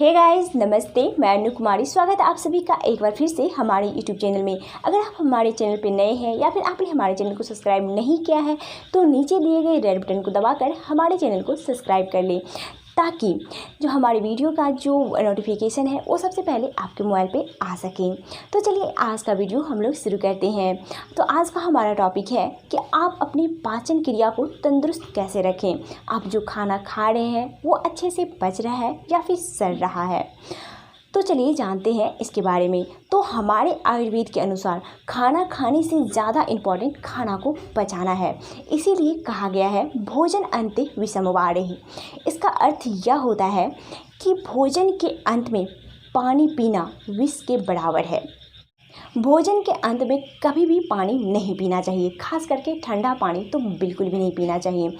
Hey guys, नमस्ते। मैं अनु कुमारी, स्वागत है आप सभी का एक बार फिर से हमारे यूट्यूब चैनल में। अगर आप हमारे चैनल पे नए हैं या फिर आपने हमारे चैनल को सब्सक्राइब नहीं किया है तो नीचे दिए गए रेड बटन को दबाकर हमारे चैनल को सब्सक्राइब कर लें, ताकि जो हमारे वीडियो का जो नोटिफिकेशन है वो सबसे पहले आपके मोबाइल पे आ सके। तो चलिए आज का वीडियो हम लोग शुरू करते हैं। तो आज का हमारा टॉपिक है कि आप अपनी पाचन क्रिया को तंदुरुस्त कैसे रखें। आप जो खाना खा रहे हैं वो अच्छे से पच रहा है या फिर सड़ रहा है। तो चलिए जानते हैं इसके बारे में। तो हमारे आयुर्वेद के अनुसार खाना खाने से ज़्यादा इम्पॉर्टेंट खाना को पचाना है। इसीलिए कहा गया है भोजन अन्ते विषमवारेः। इसका अर्थ यह होता है कि भोजन के अंत में पानी पीना विष के बराबर है। भोजन के अंत में कभी भी पानी नहीं पीना चाहिए, खास करके ठंडा पानी तो बिल्कुल भी नहीं पीना चाहिए।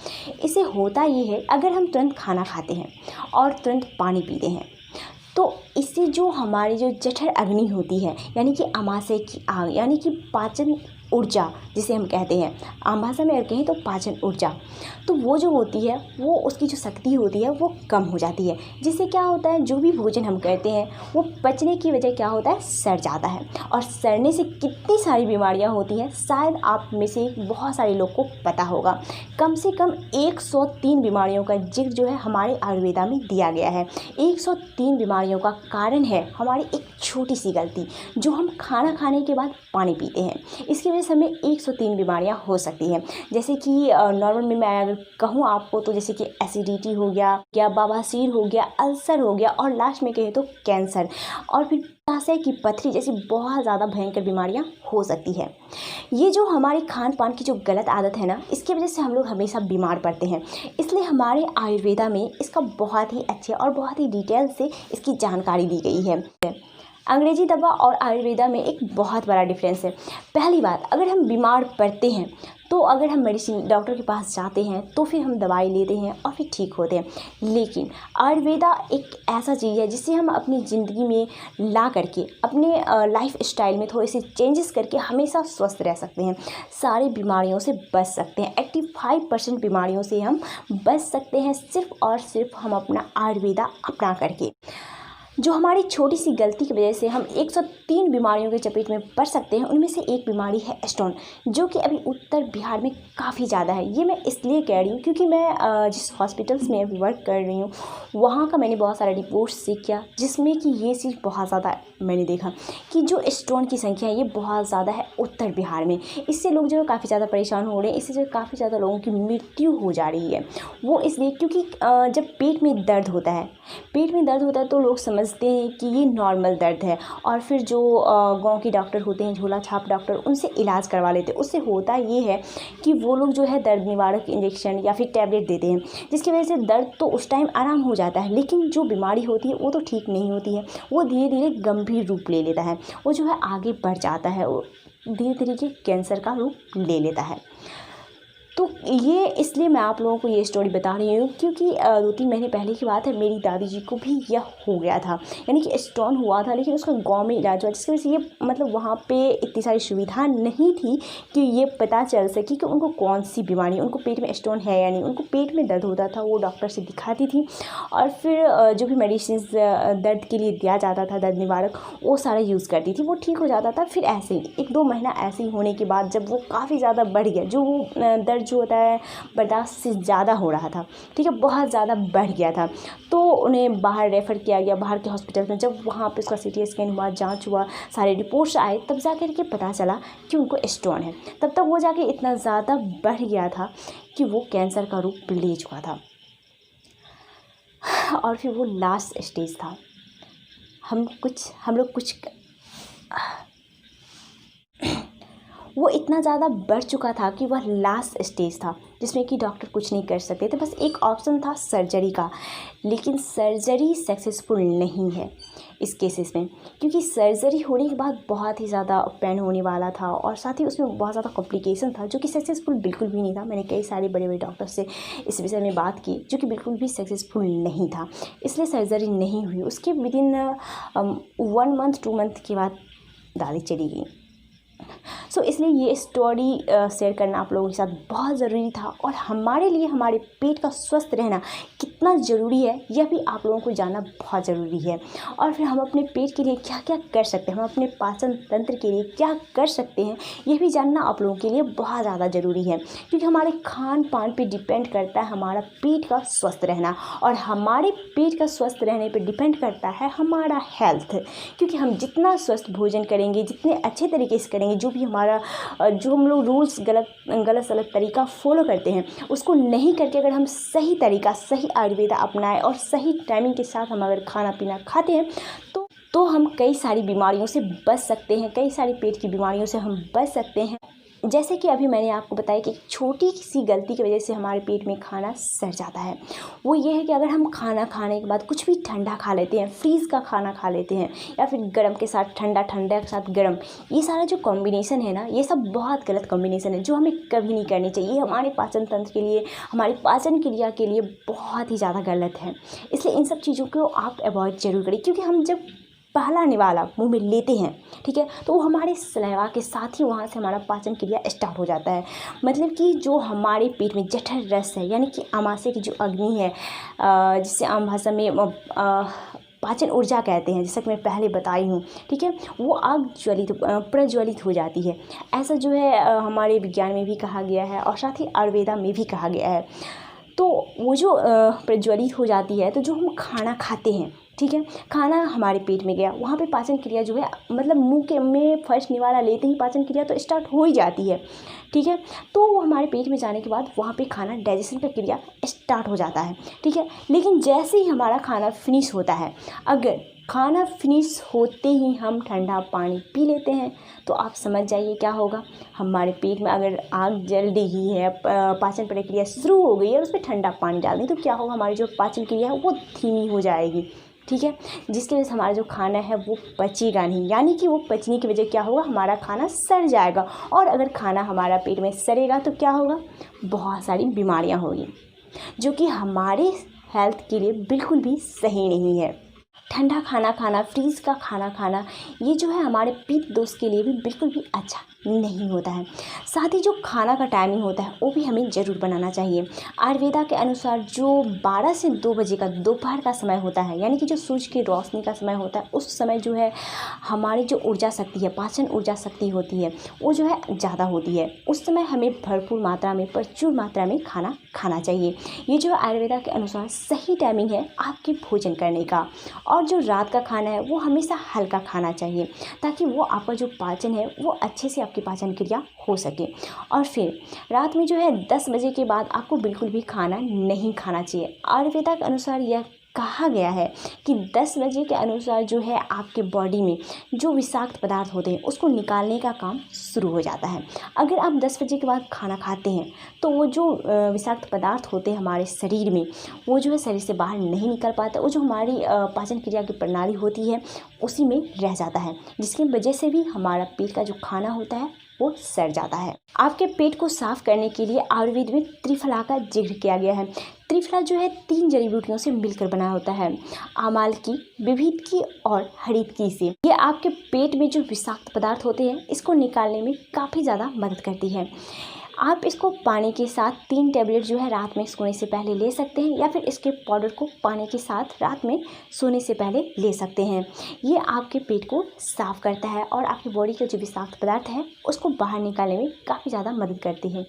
इससे होता ये है, अगर हम तुरंत खाना खाते हैं और तुरंत पानी पीते हैं तो इससे जो हमारी जो जठर अग्नि होती है, यानी कि अमाशय की आग, यानी कि पाचन ऊर्जा जिसे हम कहते हैं, आम भाषा में अगर कहें तो पाचन ऊर्जा, तो वो जो होती है वो उसकी जो शक्ति होती है वो कम हो जाती है। जिससे क्या होता है, जो भी भोजन हम करते हैं वो पचने की वजह क्या होता है, सड़ जाता है। और सड़ने से कितनी सारी बीमारियां होती हैं, शायद आप में से बहुत सारे लोग को पता होगा। कम से कम 103 बीमारियों का जिक्र जो है हमारे आयुर्वेदा में दिया गया है। 103 बीमारियों का कारण है हमारी एक छोटी सी गलती, जो हम खाना खाने के बाद पानी पीते हैं। इसकी वजह से हमें 103 बीमारियां हो सकती हैं। जैसे कि नॉर्मल में मैं अगर कहूँ आपको तो जैसे कि एसिडिटी हो गया, बवासीर हो गया, अल्सर हो गया, और लास्ट में कहें तो कैंसर, और फिर पित्ताशय की पथरी जैसी बहुत ज़्यादा भयंकर बीमारियां हो सकती है। ये जो हमारी खान पान की जो गलत आदत है ना, इसकी वजह से हम लोग हमेशा बीमार पड़ते हैं। इसलिए हमारे आयुर्वेदा में इसका बहुत ही अच्छे और बहुत ही डिटेल से इसकी जानकारी दी गई है। अंग्रेजी दवा और आयुर्वेदा में एक बहुत बड़ा डिफरेंस है। पहली बात, अगर हम बीमार पड़ते हैं तो अगर हम मेडिसिन डॉक्टर के पास जाते हैं तो फिर हम दवाई लेते हैं और फिर ठीक होते हैं। लेकिन आयुर्वेदा एक ऐसा चीज़ है जिसे हम अपनी ज़िंदगी में ला करके अपने लाइफ स्टाइल में थोड़े से चेंजेस करके हमेशा स्वस्थ रह सकते हैं, सारी बीमारियों से बच सकते हैं। 85% बीमारियों से हम बच सकते हैं सिर्फ़ और सिर्फ हम अपना आयुर्वेदा अपना करके। जो हमारी छोटी सी गलती की वजह से हम 103 बीमारियों के चपेट में पड़ सकते हैं, उनमें से एक बीमारी है स्टोन, जो कि अभी उत्तर बिहार में काफ़ी ज़्यादा है। ये मैं इसलिए कह रही हूँ क्योंकि मैं जिस हॉस्पिटल्स में अभी वर्क कर रही हूँ वहाँ का मैंने बहुत सारा रिपोर्ट्स चेक किया, जिसमें कि ये चीज़ बहुत ज़्यादा मैंने देखा कि जो स्टोन की संख्या है ये बहुत ज़्यादा है उत्तर बिहार में। इससे लोग जो काफ़ी ज़्यादा परेशान हो रहे हैं, इससे जो काफ़ी ज़्यादा लोगों की मृत्यु हो जा रही है। वो इसलिए क्योंकि जब पेट में दर्द होता है तो लोग समझते हैं कि ये नॉर्मल दर्द है, और फिर जो गांव के डॉक्टर होते हैं, झोला छाप डॉक्टर, उनसे इलाज करवा लेते हैं। उससे होता ये है कि वो लोग जो है दर्द निवारक इंजेक्शन या फिर टैबलेट देते हैं, जिसकी वजह से दर्द तो उस टाइम आराम हो जाता है, लेकिन जो बीमारी होती है वो तो ठीक नहीं होती है। वो धीरे धीरे गंभीर रूप ले लेता है, वो जो है आगे बढ़ जाता है, वो धीरे धीरे कैंसर का रूप ले लेता है। तो ये इसलिए मैं आप लोगों को ये स्टोरी बता रही हूँ क्योंकि 2-3 महीने पहले की बात है, मेरी दादी जी को भी यह हो गया था, यानी कि स्टोन हुआ था, लेकिन उसका गांव में इलाज हुआ, जिसकी वजह से ये मतलब वहाँ पे इतनी सारी सुविधा नहीं थी कि ये पता चल सके कि उनको कौन सी बीमारी, उनको पेट में स्टोन है या नहीं। उनको पेट में दर्द होता था, वो डॉक्टर से दिखाती थी, और फिर जो भी मेडिसिन दर्द के लिए दिया जाता था, दर्द निवारक, वो सारा यूज़ करती थी, वो ठीक हो जाता था। फिर ऐसे ही 1-2 महीना ऐसे ही होने के बाद जब वो काफ़ी ज़्यादा बढ़ गया, जो वो दर्द जो होता है बर्दाश्त से ज़्यादा हो रहा था, ठीक है, बहुत ज़्यादा बढ़ गया था, तो उन्हें बाहर रेफ़र किया गया, बाहर के हॉस्पिटल में। जब वहाँ पे उसका CT स्कैन हुआ, जांच हुआ, सारे रिपोर्ट्स आए, तब जा कर के पता चला कि उनको स्टोन है। तब तक वो जाके इतना ज़्यादा बढ़ गया था कि वो कैंसर का रूप ले चुका था, और फिर वो लास्ट स्टेज था। हम लोग कुछ वो इतना ज़्यादा बढ़ चुका था कि वह लास्ट स्टेज था, जिसमें कि डॉक्टर कुछ नहीं कर सकते थे। बस एक ऑप्शन था सर्जरी का, लेकिन सर्जरी सक्सेसफुल नहीं है इस केसेस में, क्योंकि सर्जरी होने के बाद बहुत ही ज़्यादा पेन होने वाला था, और साथ ही उसमें बहुत ज़्यादा कॉम्प्लिकेशन था, जो कि सक्सेसफुल बिल्कुल भी नहीं था। मैंने कई सारे बड़े बड़े डॉक्टर से इस विषय में बात की, जो कि बिल्कुल भी सक्सेसफुल नहीं था, इसलिए सर्जरी नहीं हुई। उसके विदिन 1 मंथ 2 मंथ के बाद दादी चली गई। इसलिए ये स्टोरी शेयर करना आप लोगों के साथ बहुत ज़रूरी था। और हमारे लिए हमारे पेट का स्वस्थ रहना कितना ज़रूरी है यह भी आप लोगों को जानना बहुत ज़रूरी है। और फिर हम अपने पेट के लिए क्या क्या कर सकते हैं, हम अपने पाचन तंत्र के लिए क्या कर सकते हैं, यह भी जानना आप लोगों के लिए बहुत ज़्यादा ज़रूरी है। क्योंकि हमारे खान पान पे डिपेंड करता है हमारा पेट का स्वस्थ रहना, और हमारे पेट का स्वस्थ रहने पे डिपेंड करता है हमारा हेल्थ। क्योंकि हम जितना स्वस्थ भोजन करेंगे, जितने अच्छे तरीके से करेंगे, जो हम लोग रूल्स गलत सलत तरीका फॉलो करते हैं उसको नहीं करके अगर हम सही तरीका, सही आयुर्वेदा अपनाएं और सही टाइमिंग के साथ हम अगर खाना पीना खाते हैं तो हम कई सारी बीमारियों से बच सकते हैं, कई सारी पेट की बीमारियों से हम बच सकते हैं। जैसे कि अभी मैंने आपको बताया कि छोटी सी गलती की वजह से हमारे पेट में खाना सड़ जाता है। वो ये है कि अगर हम खाना खाने के बाद कुछ भी ठंडा खा लेते हैं, फ्रीज़ का खाना खा लेते हैं, या फिर गर्म के साथ ठंडा, ठंडा के साथ गर्म, ये सारा जो कॉम्बिनेशन है ना, ये सब बहुत गलत कॉम्बिनेशन है जो हमें कभी नहीं करनी चाहिए। ये हमारे पाचन तंत्र के लिए, हमारी पाचन क्रिया के लिए बहुत ही ज़्यादा गलत है। इसलिए इन सब चीज़ों को आप अवॉइड जरूर करें। क्योंकि हम जब पहला निवाला मुंह में लेते हैं, ठीक है, तो वो हमारे सलाइवा के साथ ही वहाँ से हमारा पाचन क्रिया स्टार्ट हो जाता है। मतलब कि जो हमारे पेट में जठर रस है, यानी कि आमाशय की जो अग्नि है, जिसे आम भाषा में पाचन ऊर्जा कहते हैं, जैसा कि मैं पहले बताई हूँ, ठीक है, वो आग प्रज्वलित हो जाती है। ऐसा जो है हमारे विज्ञान में भी कहा गया है और साथ ही आयुर्वेदा में भी कहा गया है। तो वो जो प्रज्वलित हो जाती है, तो जो हम खाना खाते हैं, ठीक है, खाना हमारे पेट में गया, वहाँ पे पाचन क्रिया जो है, मतलब मुंह के में फर्स्ट निवाला लेते ही पाचन क्रिया तो स्टार्ट हो ही जाती है, ठीक है। तो वो हमारे पेट में जाने के बाद वहाँ पे खाना डाइजेशन का क्रिया स्टार्ट हो जाता है, ठीक है। लेकिन जैसे ही हमारा खाना फिनिश होता है, अगर खाना फिनिश होते ही हम ठंडा पानी पी लेते हैं, तो आप समझ जाइए क्या होगा। हमारे पेट में अगर आग जल रही है, पाचन प्रक्रिया शुरू हो गई है, उस पर ठंडा पानी डाल दें, तो क्या होगा, हमारी जो पाचन क्रिया है वो धीमी हो जाएगी, ठीक है, जिसकी वजह से हमारा जो खाना है वो पचेगा नहीं। यानी कि वो पचने की वजह क्या होगा, हमारा खाना सड़ जाएगा। और अगर खाना हमारा पेट में सड़ेगा तो क्या होगा, बहुत सारी बीमारियां होगी, जो कि हमारे हेल्थ के लिए बिल्कुल भी सही नहीं है। ठंडा खाना खाना, फ्रीज़ का खाना खाना, ये जो है हमारे पित्त दोष के लिए भी बिल्कुल भी अच्छा नहीं होता है। साथ ही जो खाना का टाइमिंग होता है वो भी हमें ज़रूर बनाना चाहिए। आयुर्वेदा के अनुसार जो 12 से 2 बजे का दोपहर का समय होता है, यानी कि जो सूरज की रोशनी का समय होता है, उस समय जो है हमारी जो ऊर्जा शक्ति है, पाचन ऊर्जा शक्ति होती है, वो जो है ज़्यादा होती है। उस समय हमें भरपूर मात्रा में, प्रचुर मात्रा में खाना खाना चाहिए। ये जो आयुर्वेदा के अनुसार सही टाइमिंग है आपके भोजन करने का। और जो रात का खाना है वो हमेशा हल्का खाना चाहिए, ताकि वो आपका जो पाचन है वो अच्छे से आपकी पाचन क्रिया हो सके। और फिर रात में जो है 10 बजे के बाद आपको बिल्कुल भी खाना नहीं खाना चाहिए। आयुर्वेदा के अनुसार यह कहा गया है कि 10 बजे के अनुसार जो है आपके बॉडी में जो विषाक्त पदार्थ होते हैं उसको निकालने का काम शुरू हो जाता है। अगर आप 10 बजे के बाद खाना खाते हैं तो वो जो विषाक्त पदार्थ होते हैं हमारे शरीर में, वो जो है शरीर से बाहर नहीं निकल पाता। वो जो हमारी पाचन क्रिया की प्रणाली होती है उसी में रह जाता है, जिसकी वजह से भी हमारा पेट का जो खाना होता है वो सड़ जाता है। आपके पेट को साफ करने के लिए आयुर्वेद में त्रिफला का जिक्र किया गया है। त्रिफला जो है 3 जड़ी बूटियों से मिलकर बना होता है, आमाल की, विभिद की और हरित की से। ये आपके पेट में जो विषाक्त पदार्थ होते हैं इसको निकालने में काफ़ी ज़्यादा मदद करती है। आप इसको पानी के साथ 3 टैबलेट जो है रात में सोने से पहले ले सकते हैं, या फिर इसके पाउडर को पानी के साथ रात में सोने से पहले ले सकते हैं। ये आपके पेट को साफ़ करता है और आपकी बॉडी का जो विषाक्त पदार्थ है उसको बाहर निकालने में काफ़ी ज़्यादा मदद करती है।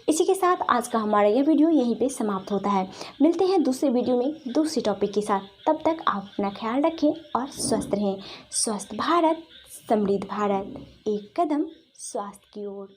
इसी के साथ आज का हमारा यह वीडियो यहीं पे समाप्त होता है। मिलते हैं दूसरे वीडियो में दूसरे टॉपिक के साथ। तब तक आप अपना ख्याल रखें और स्वस्थ रहें। स्वस्थ भारत, समृद्ध भारत, एक कदम स्वास्थ्य की ओर।